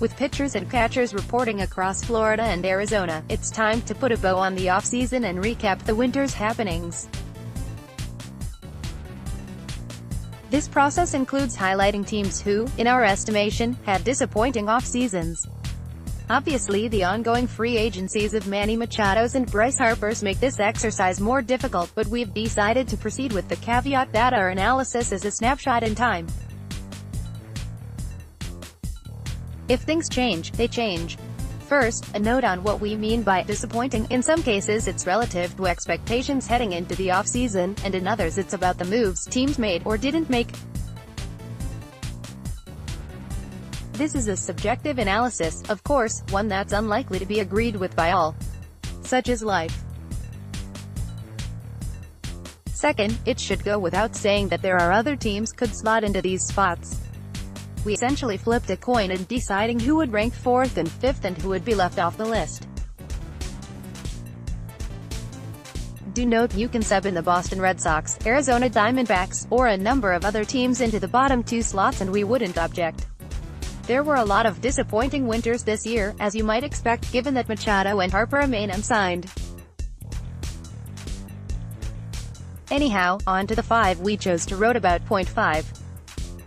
With pitchers and catchers reporting across Florida and Arizona, it's time to put a bow on the offseason and recap the winter's happenings. This process includes highlighting teams who, in our estimation, had disappointing off-seasons. Obviously, the ongoing free agencies of Manny Machado's and Bryce Harper's make this exercise more difficult, but we've decided to proceed with the caveat that our analysis is a snapshot in time. If things change, they change. First, a note on what we mean by disappointing. In some cases it's relative to expectations heading into the offseason, and in others it's about the moves teams made or didn't make. This is a subjective analysis, of course, one that's unlikely to be agreed with by all. Such is life. Second, it should go without saying that there are other teams could slot into these spots. We essentially flipped a coin in deciding who would rank 4th and 5th and who would be left off the list. Do note you can sub in the Boston Red Sox, Arizona Diamondbacks, or a number of other teams into the bottom 2 slots and we wouldn't object. There were a lot of disappointing winters this year, as you might expect given that Machado and Harper remain unsigned. Anyhow, on to the 5 we chose to wrote about. Point 5.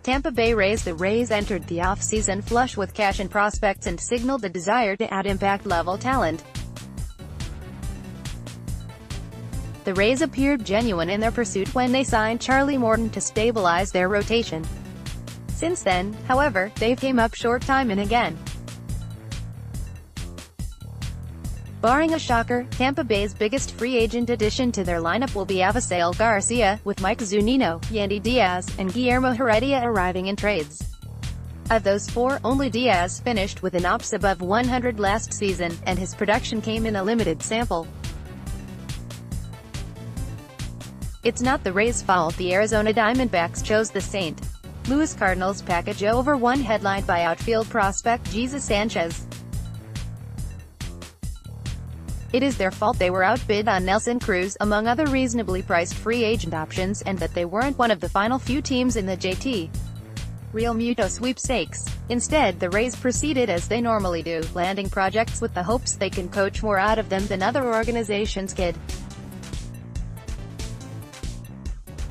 Tampa Bay Rays. The Rays entered the offseason flush with cash and prospects and signaled a desire to add impact-level talent. The Rays appeared genuine in their pursuit when they signed Charlie Morton to stabilize their rotation. Since then, however, they've came up short time and again. Barring a shocker, Tampa Bay's biggest free agent addition to their lineup will be Avisail Garcia, with Mike Zunino, Yandy Diaz, and Guillermo Heredia arriving in trades. Of those 4, only Diaz finished with an ops above 100 last season, and his production came in a limited sample. It's not the Rays' fault the Arizona Diamondbacks chose the St. Louis Cardinals package over one headlined by outfield prospect Jesus Sanchez. It is their fault they were outbid on Nelson Cruz, among other reasonably priced free agent options, and that they weren't one of the final few teams in the JT Real Muto sweepstakes. Instead, the Rays proceeded as they normally do, landing projects with the hopes they can coach more out of them than other organizations could.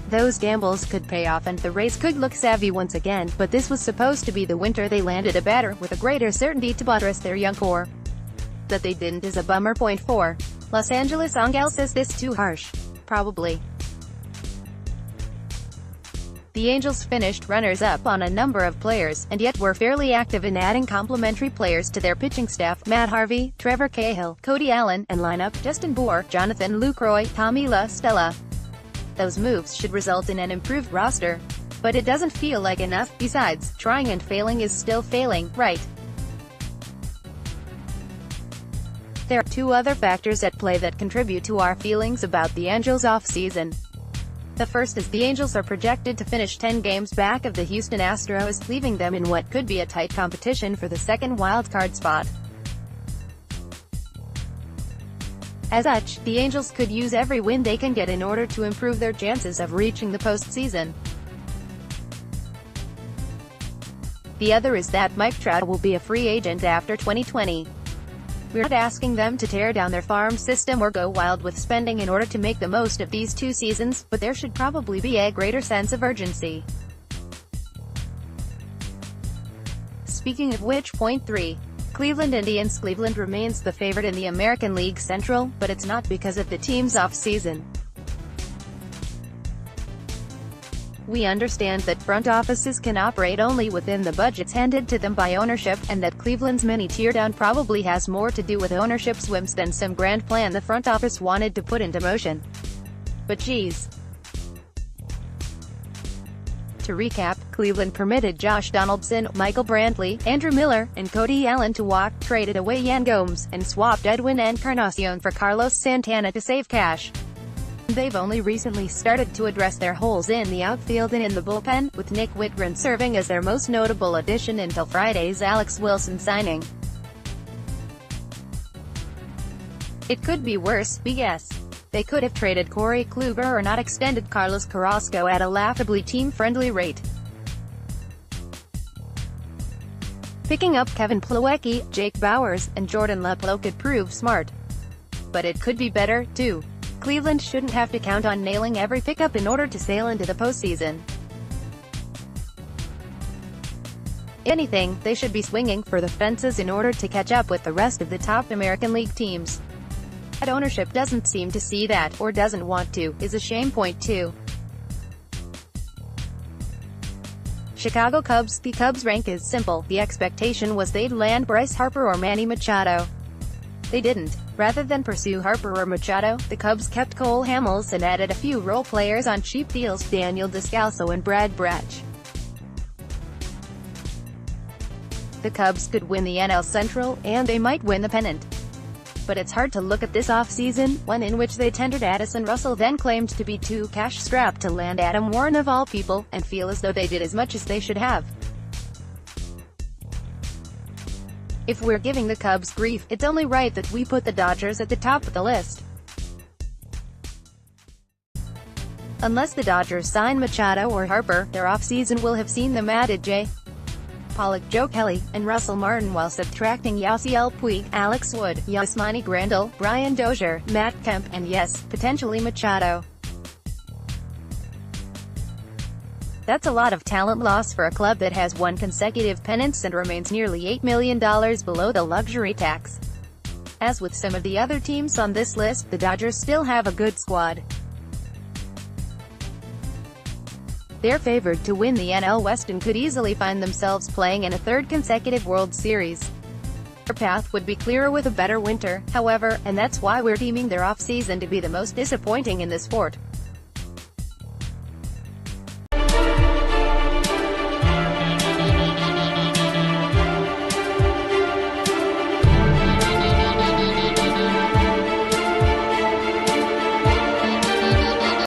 Those gambles could pay off and the Rays could look savvy once again, but this was supposed to be the winter they landed a batter with a greater certainty to buttress their young core. That they didn't is a bummer. Point 4. Los Angeles Angel. Is this too harsh? Probably. The Angels finished runners-up on a number of players, and yet were fairly active in adding complementary players to their pitching staff: Matt Harvey, Trevor Cahill, Cody Allen, and lineup: Justin Bour, Jonathan Lucroy, Tommy La Stella. Those moves should result in an improved roster. But it doesn't feel like enough. Besides, trying and failing is still failing, right? There are 2 other factors at play that contribute to our feelings about the Angels offseason. The first is the Angels are projected to finish 10 games back of the Houston Astros, leaving them in what could be a tight competition for the second wildcard spot. As such, the Angels could use every win they can get in order to improve their chances of reaching the postseason. The other is that Mike Trout will be a free agent after 2020. We're not asking them to tear down their farm system or go wild with spending in order to make the most of these 2 seasons, but there should probably be a greater sense of urgency. Speaking of which. Point 3. Cleveland Indians. Cleveland remains the favorite in the American League Central, but it's not because of the team's off-season. We understand that front offices can operate only within the budgets handed to them by ownership, and that Cleveland's mini teardown probably has more to do with ownership's whims than some grand plan the front office wanted to put into motion. But geez. To recap, Cleveland permitted Josh Donaldson, Michael Brantley, Andrew Miller, and Cody Allen to walk, traded away Yan Gomes, and swapped Edwin Encarnacion for Carlos Santana to save cash. They've only recently started to address their holes in the outfield and in the bullpen, with Nick Whitgren serving as their most notable addition until Friday's Alex Wilson signing. It could be worse, BS. They could have traded Corey Kluber or not extended Carlos Carrasco at a laughably team-friendly rate. Picking up Kevin Plawecki, Jake Bauers, and Jordan Luplow could prove smart. But it could be better, too. Cleveland shouldn't have to count on nailing every pickup in order to sail into the postseason. If anything, they should be swinging for the fences in order to catch up with the rest of the top American League teams. That ownership doesn't seem to see that, or doesn't want to, is a shame. Point 2. Chicago Cubs. The Cubs' rank is simple. The expectation was they'd land Bryce Harper or Manny Machado. They didn't. Rather than pursue Harper or Machado, the Cubs kept Cole Hamels and added a few role players on cheap deals: Daniel Descalso and Brad Brach. The Cubs could win the NL Central, and they might win the pennant. But it's hard to look at this offseason, one in which they tendered Addison Russell, then claimed to be too cash-strapped to land Adam Warren of all people, and feel as though they did as much as they should have. If we're giving the Cubs grief, it's only right that we put the Dodgers at the top of the list. Unless the Dodgers sign Machado or Harper, their offseason will have seen them added J. Pollock, Joe Kelly, and Russell Martin, while subtracting Yasiel Puig, Alex Wood, Yasmani Grandal, Brian Dozier, Matt Kemp, and yes, potentially Machado. That's a lot of talent loss for a club that has won consecutive pennants and remains nearly $8 million below the luxury tax. As with some of the other teams on this list, the Dodgers still have a good squad. They're favored to win the NL West and could easily find themselves playing in a third consecutive World Series. Their path would be clearer with a better winter, however, and that's why we're deeming their offseason to be the most disappointing in the sport.